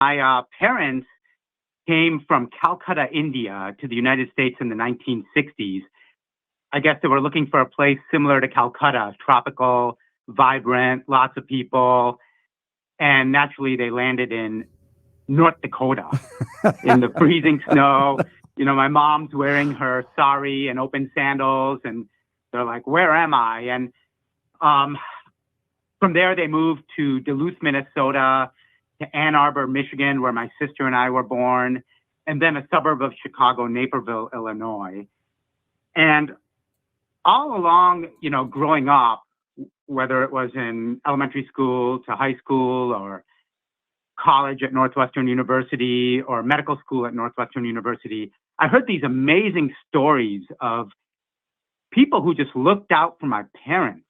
My parents came from Calcutta, India, to the United States in the 1960s. I guess they were looking for a place similar to Calcutta, tropical, vibrant, lots of people. And naturally, they landed in North Dakota in the freezing snow. My mom's wearing her sari and open sandals, and they're like, "Where am I?" And um, from there, they moved to Duluth, Minnesota, to Ann Arbor, Michigan, where my sister and I were born, and then a suburb of Chicago, Naperville, Illinois. And all along, growing up, whether it was in elementary school to high school or college at Northwestern University or medical school at Northwestern University, I heard these amazing stories of people who just looked out for my parents.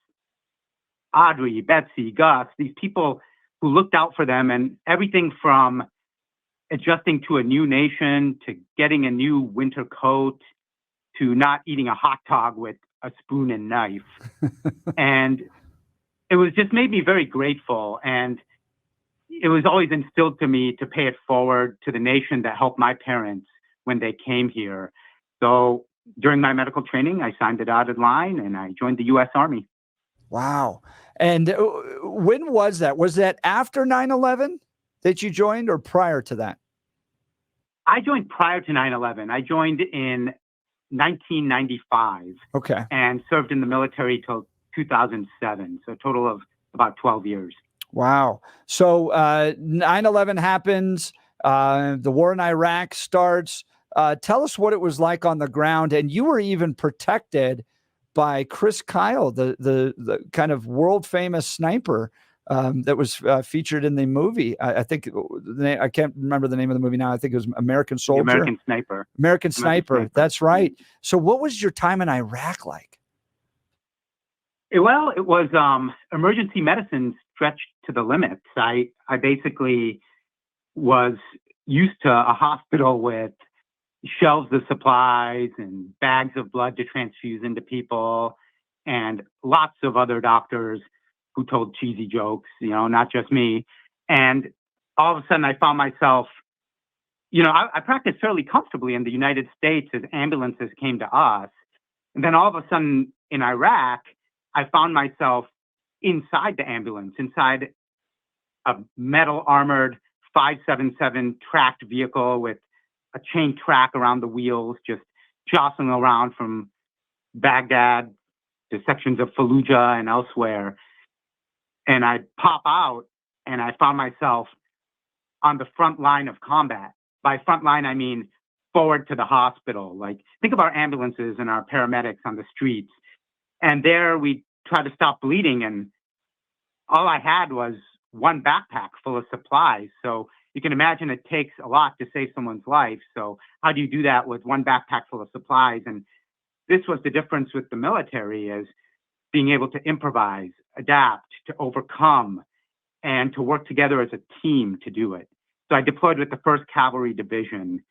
Audrey, Betsy, Gus, these people who looked out for them, and everything from adjusting to a new nation to getting a new winter coat to not eating a hot dog with a spoon and knife. And it was just made me very grateful. And it was always instilled to me to pay it forward to the nation that helped my parents when they came here. So during my medical training, I signed the dotted line and I joined the U.S. Army. Wow. And when was that? Was that after 9/11 that you joined or prior to that? I joined prior to 9/11. I joined in 1995. Okay. And served in the military till 2007. So a total of about 12 years. Wow. So 9/11 happens. The war in Iraq starts. Tell us what it was like on the ground. And you were even protected by Chris Kyle, the kind of world famous sniper that was featured in the movie. I think I can't remember the name of the movie now. I think it was American Soldier. American Sniper. American Sniper. That's right. So what was your time in Iraq like? Well, it was emergency medicine stretched to the limits. I basically was used to a hospital with shelves of supplies and bags of blood to transfuse into people and lots of other doctors who told cheesy jokes, not just me. And all of a sudden I found myself, I practiced fairly comfortably in the United States as ambulances came to us. And then all of a sudden in Iraq, I found myself inside the ambulance, inside a metal armored 577 tracked vehicle with a chain track around the wheels, just jostling around from Baghdad to sections of Fallujah and elsewhere. And I pop out and I found myself on the front line of combat. By front line, I mean forward to the hospital. Like, think of our ambulances and our paramedics on the streets. And there we tried to stop bleeding. And all I had was one backpack full of supplies. So you can imagine it takes a lot to save someone's life. So how do you do that with one backpack full of supplies? And this was the difference with the military, is being able to improvise, adapt, to overcome, and to work together as a team to do it. So I deployed with the 1st Cavalry Division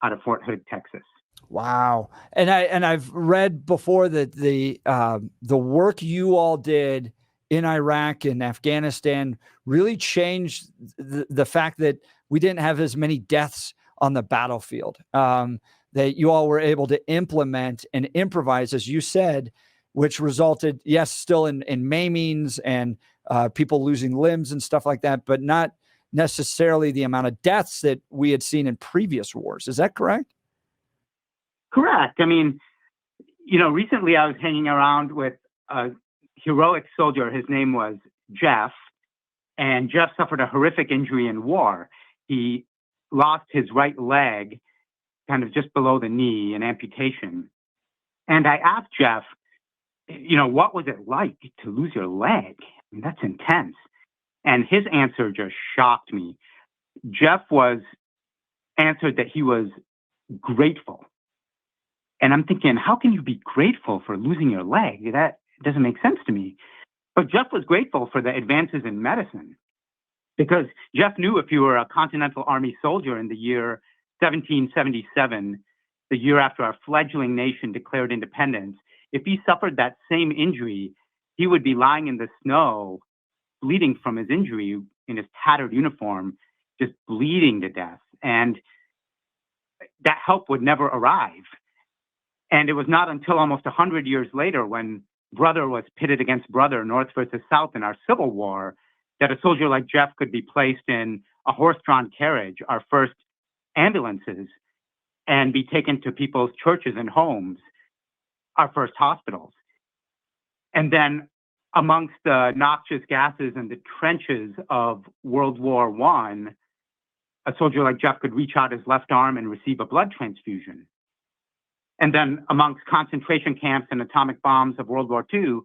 out of Fort Hood, Texas. Wow. And I've read before that the work you all did in Iraq and Afghanistan really changed the fact that we didn't have as many deaths on the battlefield, that you all were able to implement and improvise, as you said, which resulted, yes, still in maimings and people losing limbs and stuff like that, but not necessarily the amount of deaths that we had seen in previous wars. Is that correct? Correct. I mean, recently I was hanging around with a heroic soldier. His name was Jeff, and Jeff suffered a horrific injury in war. He lost his right leg, kind of just below the knee, an amputation. And I asked Jeff, what was it like to lose your leg? I mean, that's intense. And his answer just shocked me. Jeff answered that he was grateful. And I'm thinking, how can you be grateful for losing your leg? That doesn't make sense to me. But Jeff was grateful for the advances in medicine, because Jeff knew if you were a Continental Army soldier in the year 1777, the year after our fledgling nation declared independence, if he suffered that same injury, he would be lying in the snow, bleeding from his injury in his tattered uniform, just bleeding to death. And that help would never arrive. And it was not until almost 100 years later, when brother was pitted against brother, North versus South in our Civil War, that a soldier like Jeff could be placed in a horse-drawn carriage, our first ambulances, and be taken to people's churches and homes, our first hospitals. And then amongst the noxious gases and the trenches of World War I, a soldier like Jeff could reach out his left arm and receive a blood transfusion. And then amongst concentration camps and atomic bombs of World War II,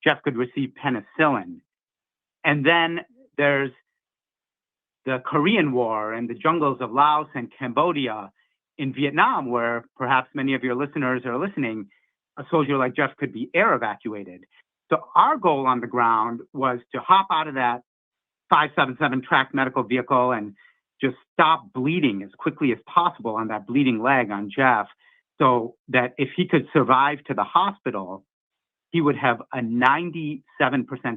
Jeff could receive penicillin. And then there's the Korean War and the jungles of Laos and Cambodia, in Vietnam, where perhaps many of your listeners are listening, a soldier like Jeff could be air evacuated. So our goal on the ground was to hop out of that 577 tracked medical vehicle and just stop bleeding as quickly as possible on that bleeding leg on Jeff, so that if he could survive to the hospital, he would have a 97%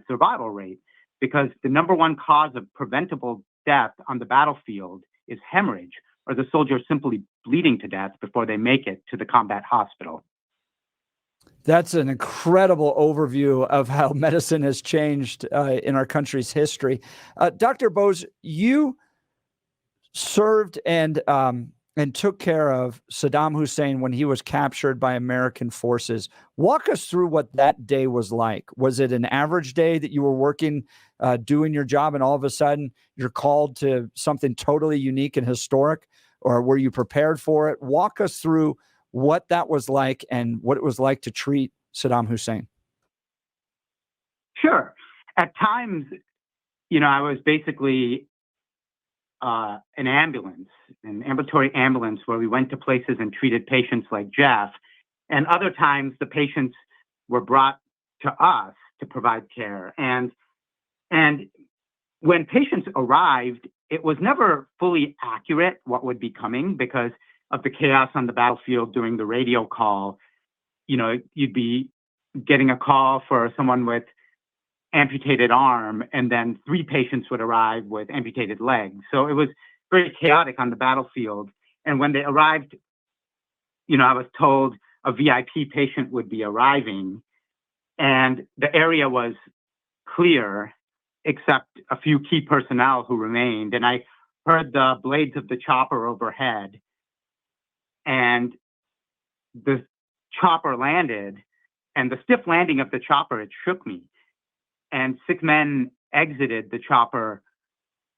survival rate, because the number one cause of preventable death on the battlefield is hemorrhage, or the soldier simply bleeding to death before they make it to the combat hospital. That's an incredible overview of how medicine has changed in our country's history. Dr. Bose, you served and took care of Saddam Hussein when he was captured by American forces. Walk us through what that day was like. Was it an average day that you were working, doing your job, and all of a sudden you're called to something totally unique and historic, or were you prepared for it? Walk us through what that was like and what it was like to treat Saddam Hussein. Sure. At times, I was basically an ambulatory ambulance, where we went to places and treated patients like Jeff. And other times the patients were brought to us to provide care. And when patients arrived, it was never fully accurate what would be coming because of the chaos on the battlefield during the radio call. You'd be getting a call for someone with amputated arm, and then 3 patients would arrive with amputated legs. So it was very chaotic on the battlefield. And when they arrived, I was told a VIP patient would be arriving, and the area was clear except a few key personnel who remained. And I heard the blades of the chopper overhead, and the chopper landed, and the stiff landing of the chopper, it shook me. And 6 men exited the chopper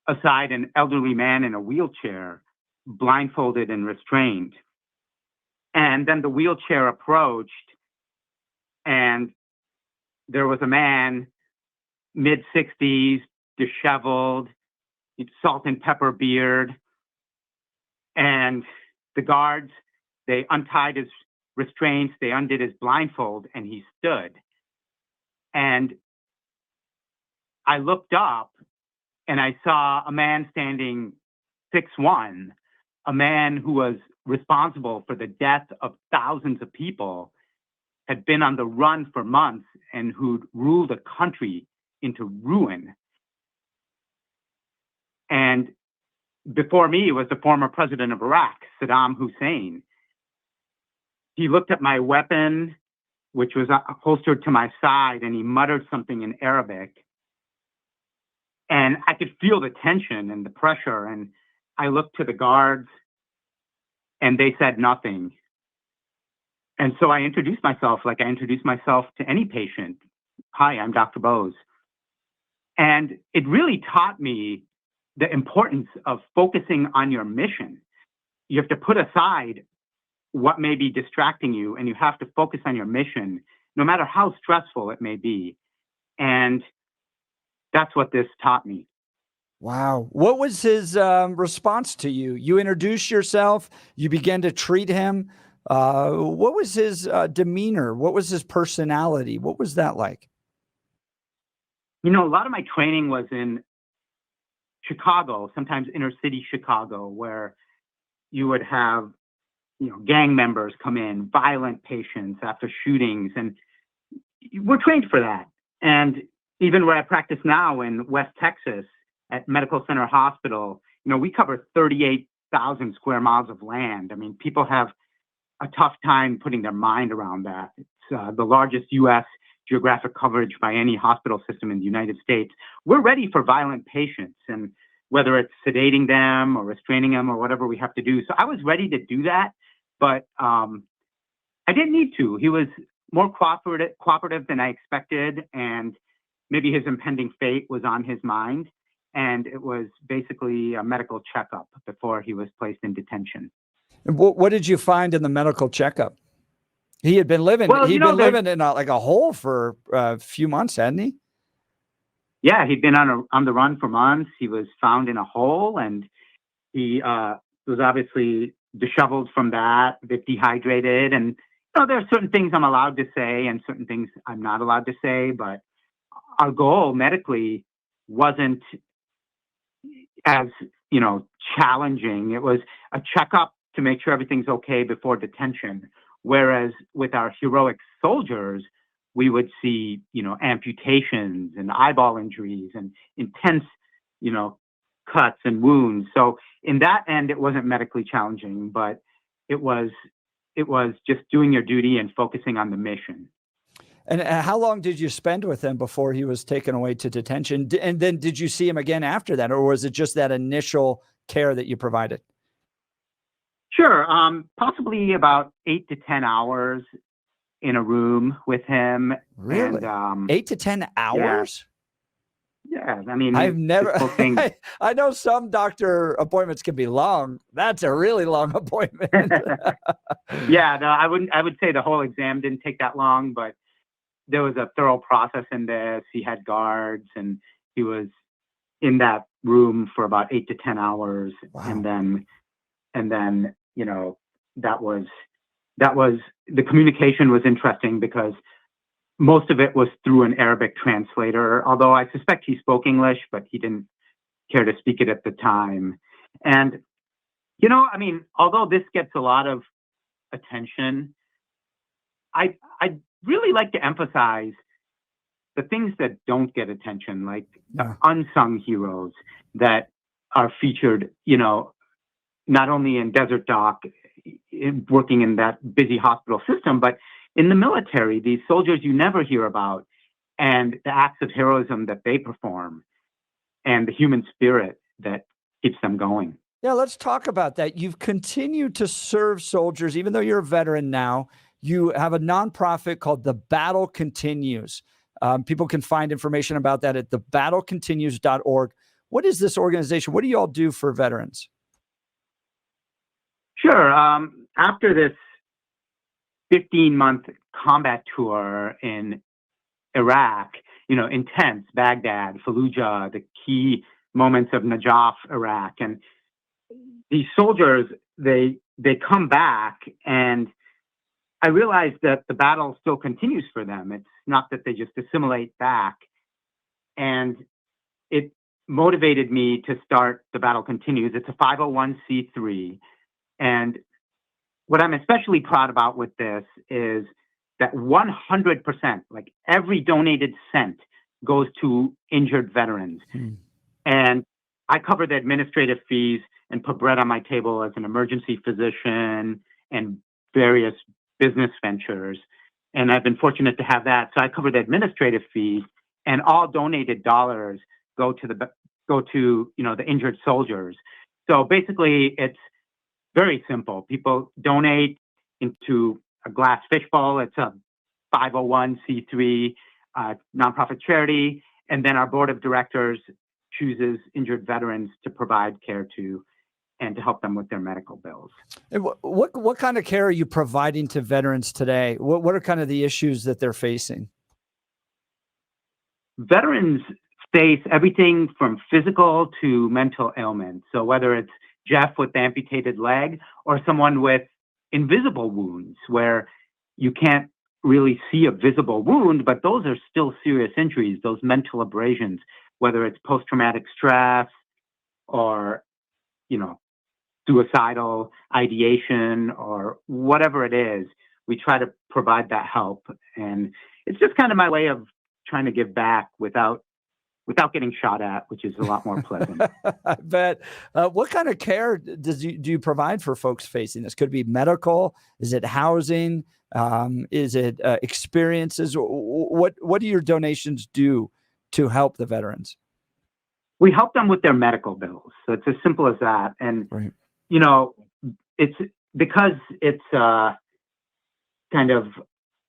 aside an elderly man in a wheelchair, blindfolded and restrained. And then the wheelchair approached, and there was a man, mid-60s, disheveled, salt and pepper beard. And the guards, they untied his restraints, they undid his blindfold, and he stood. And I looked up and I saw a man standing 6'1", a man who was responsible for the death of thousands of people, had been on the run for months, and who'd ruled a country into ruin. And before me was the former president of Iraq, Saddam Hussein. He looked at my weapon, which was holstered to my side, and he muttered something in Arabic. And I could feel the tension and the pressure. And I looked to the guards, and they said nothing. And so I introduced myself like I introduce myself to any patient. Hi, I'm Dr. Bose. And it really taught me the importance of focusing on your mission. You have to put aside what may be distracting you, and you have to focus on your mission, no matter how stressful it may be. And that's what this taught me. Wow. What was his response to you? You introduced yourself, you began to treat him. What was his demeanor? What was his personality? What was that like? A lot of my training was in Chicago, sometimes inner city Chicago, where you would have, gang members come in, violent patients after shootings, and we're trained for that. And even where I practice now in West Texas at Medical Center Hospital, we cover 38,000 square miles of land. I mean, people have a tough time putting their mind around that. It's the largest U.S. geographic coverage by any hospital system in the United States. We're ready for violent patients, and whether it's sedating them or restraining them or whatever we have to do. So I was ready to do that, but I didn't need to. He was more cooperative than I expected, and maybe his impending fate was on his mind. And it was basically a medical checkup before he was placed in detention. And what did you find in the medical checkup? He had been living. Well, he'd been living in like a hole for a few months, hadn't he? Yeah, he'd been on the run for months. He was found in a hole, and he was obviously disheveled from that, a bit dehydrated. And there are certain things I'm allowed to say and certain things I'm not allowed to say. But our goal medically wasn't as challenging. It was a checkup to make sure everything's okay before detention. Whereas with our heroic soldiers, we would see, amputations and eyeball injuries and intense, cuts and wounds. So in that end, it wasn't medically challenging, but it was just doing your duty and focusing on the mission. And how long did you spend with him before he was taken away to detention? And then did you see him again after that, or was it just that initial care that you provided? Sure. Possibly about 8 to 10 hours in a room with him. Really? And, 8 to 10 hours? Yeah. I mean, I've never, thing... I know some doctor appointments can be long. That's a really long appointment. Yeah, no, I would say the whole exam didn't take that long, but there was a thorough process in this. He had guards, and he was in that room for about 8 to 10 hours. Wow. And then, that was the communication was interesting because most of it was through an Arabic translator, although I suspect he spoke English, but he didn't care to speak it at the time. And, although this gets a lot of attention, I really like to emphasize the things that don't get attention, like the unsung heroes that are featured, not only in Desert Dock, working in that busy hospital system, but in the military, these soldiers you never hear about, and the acts of heroism that they perform, and the human spirit that keeps them going. Yeah, let's talk about that. You've continued to serve soldiers, even though you're a veteran now. You have a nonprofit called The Battle Continues. People can find information about that at thebattlecontinues.org. What is this organization? What do you all do for veterans? Sure. After this 15-month combat tour in Iraq, intense, Baghdad, Fallujah, the key moments of Najaf, Iraq, and these soldiers, they come back, and I realized that the battle still continues for them. It's not that they just assimilate back. And it motivated me to start The Battle Continues. It's a 501c3. And what I'm especially proud about with this is that 100%, like every donated cent, goes to injured veterans. And I cover the administrative fees and put bread on my table as an emergency physician and various business ventures. And I've been fortunate to have that. So I cover the administrative fees, and all donated dollars go to the injured soldiers. So basically it's very simple. People donate into a glass fishbowl. It's a 501c3 nonprofit charity. And then our board of directors chooses injured veterans to provide care to and to help them with their medical bills. And what kind of care are you providing to veterans today? What are kind of the issues that they're facing? Veterans face everything from physical to mental ailments. So whether it's Jeff with the amputated leg or someone with invisible wounds where you can't really see a visible wound, but those are still serious injuries, those mental abrasions, whether it's post-traumatic stress or, suicidal ideation or whatever it is, we try to provide that help. And it's just kind of my way of trying to give back without without getting shot at, which is a lot more pleasant. I bet. What kind of care do you provide for folks facing this? Could it be medical? Is it housing? Is it experiences? What do your donations do to help the veterans? We help them with their medical bills. So it's as simple as that. And, Right. you know, it's because it's kind of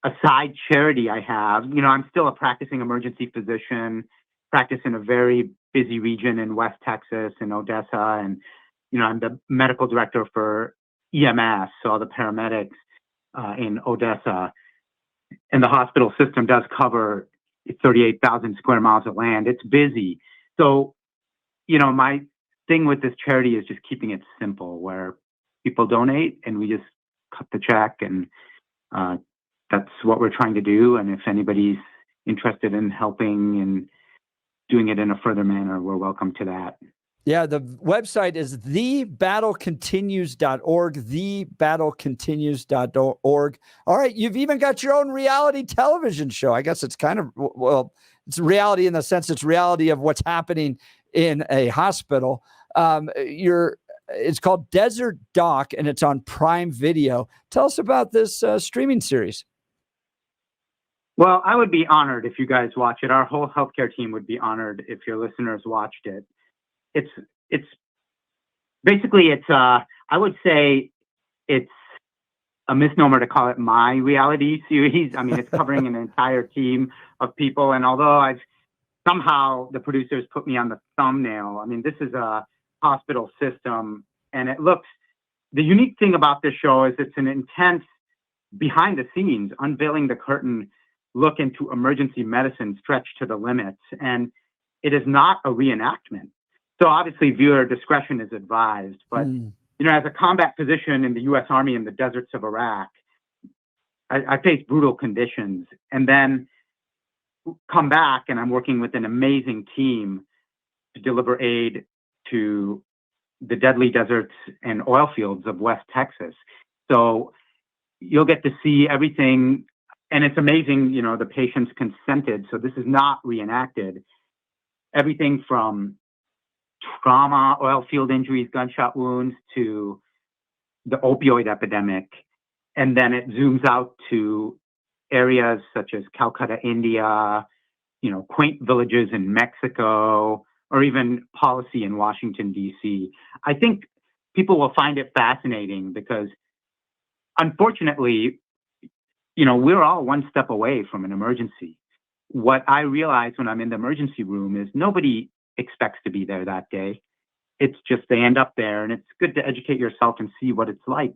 a side charity I have. You know, I'm still a practicing emergency physician, practice in a very busy region in West Texas and Odessa. And, you know, I'm the medical director for EMS, so all the paramedics in Odessa. And the hospital system does cover 38,000 square miles of land. It's busy. So, you know, my thing with this charity is just keeping it simple, where people donate and we just cut the check, and that's what we're trying to do. And if anybody's interested in helping and doing it in a further manner, we're welcome to that. Yeah, the website is thebattlecontinues.org, thebattlecontinues.org. All right, you've even got your own reality television show. I guess it's kind of, well, it's reality in the sense it's reality of what's happening in a hospital. It's called Desert Doc, and it's on Prime Video. Tell us about this streaming series. Well, I would be honored if you guys watch it. Our whole healthcare team would be honored if your listeners watched it. It's basically, I would say it's a misnomer to call it my reality series. I mean, it's covering an entire team of people. And although somehow the producers put me on the thumbnail, I mean, this is a hospital system, and the unique thing about this show is it's an intense behind the scenes, unveiling the curtain look into emergency medicine stretched to the limits. And it is not a reenactment. So obviously viewer discretion is advised, but you know, as a combat physician in the U.S. Army in the deserts of Iraq, I faced brutal conditions, and then come back and I'm working with an amazing team to deliver aid to the deadly deserts and oil fields of West Texas. So you'll get to see everything, and it's amazing, you know, the patients consented. So this is not reenacted. Everything from trauma, oil field injuries, gunshot wounds, to the opioid epidemic. And then it zooms out to areas such as Calcutta, India, you know, quaint villages in Mexico, or even policy in Washington, D.C. I think people will find it fascinating because, unfortunately, you know, we're all one step away from an emergency. What I realize when I'm in the emergency room is nobody expects to be there that day. It's just they end up there, and it's good to educate yourself and see what it's like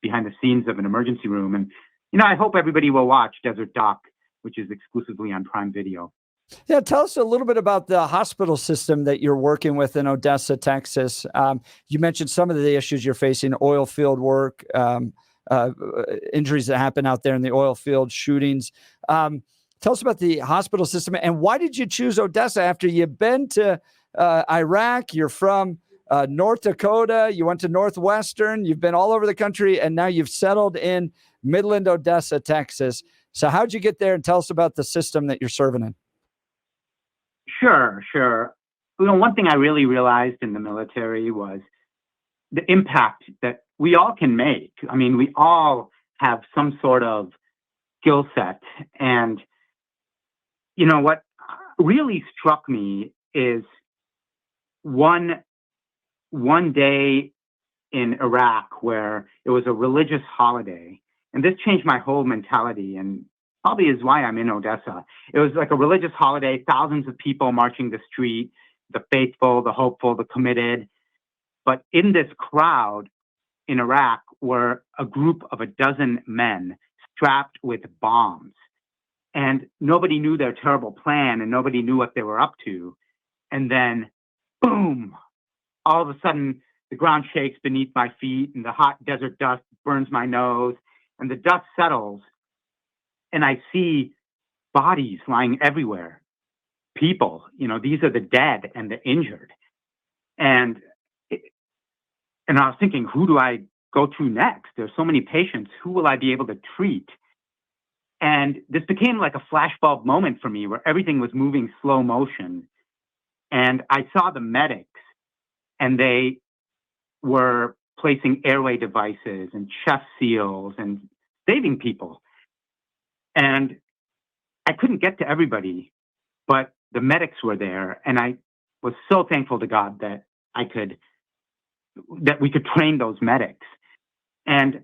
behind the scenes of an emergency room. And, you know, I hope everybody will watch Desert Doc, which is exclusively on Prime Video. Yeah, tell us a little bit about the hospital system that you're working with in Odessa, Texas. You mentioned some of the issues you're facing, oil field work, injuries that happen out there in the oil field, shootings. Tell us about the hospital system, and why did you choose Odessa after you've been to Iraq? You're from North Dakota. You went to Northwestern. You've been all over the country, and now you've settled in Midland, Odessa, Texas. So how'd you get there? And tell us about the system that you're serving in. Sure. You know, one thing I really realized in the military was the impact that we all can make. I mean, we all have some sort of skill set. And, you know, what really struck me is one day in Iraq where it was a religious holiday. And this changed my whole mentality, and probably is why I'm in Odessa. It was like a religious holiday, thousands of people marching the street, the faithful, the hopeful, the committed. But in this crowd in Iraq were a group of a dozen men strapped with bombs. And nobody knew their terrible plan, and nobody knew what they were up to. And then, boom, all of a sudden, the ground shakes beneath my feet, and the hot desert dust burns my nose, and the dust settles, and I see bodies lying everywhere. People, you know, these are the dead and the injured. And I was thinking, who do I go to next? There's so many patients. Who will I be able to treat? And this became like a flashbulb moment for me where everything was moving slow motion. And I saw the medics, and they were placing airway devices and chest seals and saving people. And I couldn't get to everybody, but the medics were there. And I was so thankful to God that we could train those medics. And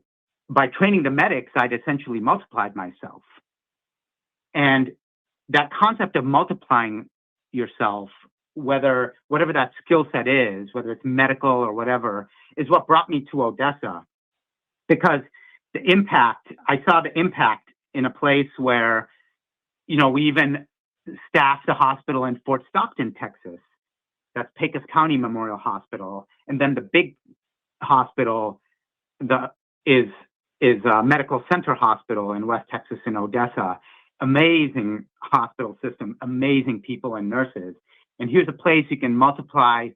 by training the medics, I'd essentially multiplied myself. And that concept of multiplying yourself, whatever that skill set is, whether it's medical or whatever, is what brought me to Odessa. Because I saw the impact in a place where, we even staffed a hospital in Fort Stockton, Texas. That's Pecos County Memorial Hospital. And then the big hospital is Medical Center Hospital in West Texas in Odessa. Amazing hospital system, amazing people and nurses. And here's a place you can multiply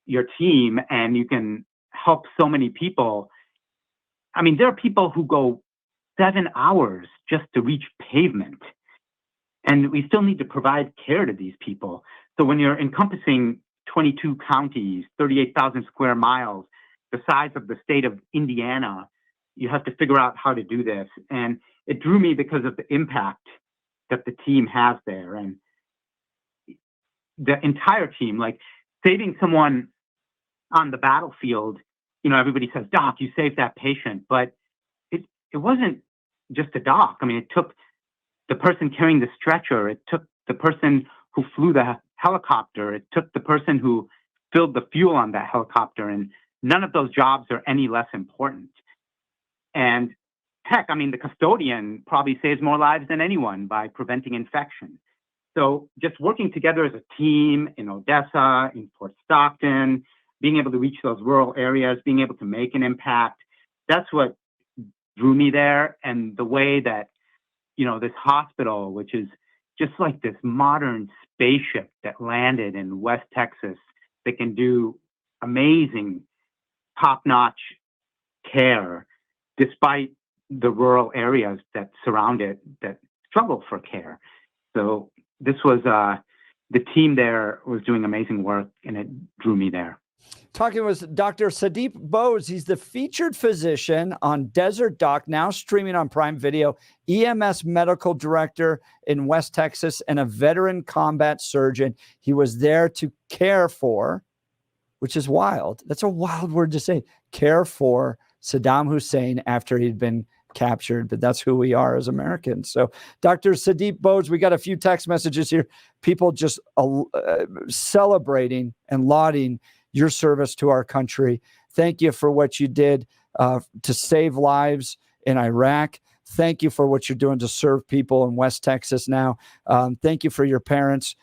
your team and you can help so many people. I mean, there are people who go 7 hours just to reach pavement. And we still need to provide care to these people. So when you're encompassing 22 counties, 38,000 square miles, the size of the state of Indiana, you have to figure out how to do this. And it drew me because of the impact that the team has there. And the entire team, like saving someone on the battlefield, everybody says, "Doc, you saved that patient." But it wasn't just a doc. I mean, it took the person carrying the stretcher. It took the person who flew the helicopter. It took the person who filled the fuel on that helicopter. And none of those jobs are any less important. And heck, I mean, the custodian probably saves more lives than anyone by preventing infection. So just working together as a team in Odessa, in Fort Stockton, being able to reach those rural areas, being able to make an impact, that's what drew me there. And the way that, this hospital, which is just like this modern spaceship that landed in West Texas that can do amazing, top-notch care, despite the rural areas that surround it that struggle for care. So this was, the team there was doing amazing work, and it drew me there. Talking with Dr. Sudip Bose. He's the featured physician on Desert Doc, now streaming on Prime Video, EMS medical director in West Texas, and a veteran combat surgeon. He was there to care for, which is wild. That's a wild word to say, care for Saddam Hussein after he'd been captured, but that's who we are as Americans. So Dr. Sudip Bose, we got a few text messages here. People just celebrating and lauding your service to our country. Thank you for what you did to save lives in Iraq. Thank you for what you're doing to serve people in West Texas now. Thank you for your parents.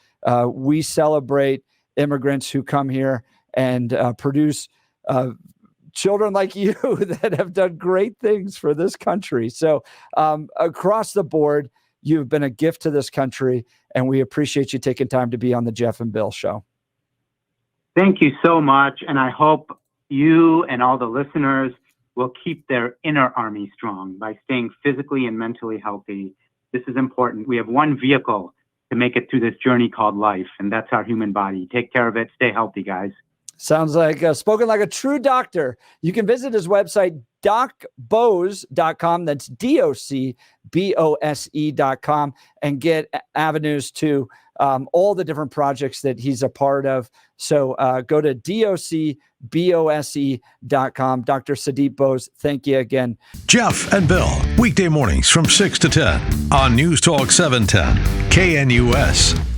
We celebrate immigrants who come here and produce children like you that have done great things for this country. So across the board, you've been a gift to this country, and we appreciate you taking time to be on the Jeff and Bill Show. Thank you so much. And I hope you and all the listeners will keep their inner army strong by staying physically and mentally healthy. This is important. We have one vehicle to make it through this journey called life, and that's our human body. Take care of it. Stay healthy, guys. Sounds like spoken like a true doctor. You can visit his website, docbose.com. That's DOCBOSE.com, and get avenues to all the different projects that he's a part of. So go to DOCBOSE.com. Dr. Sudip Bose, thank you again. Jeff and Bill, weekday mornings from 6 to 10 on News Talk 710 KNUS.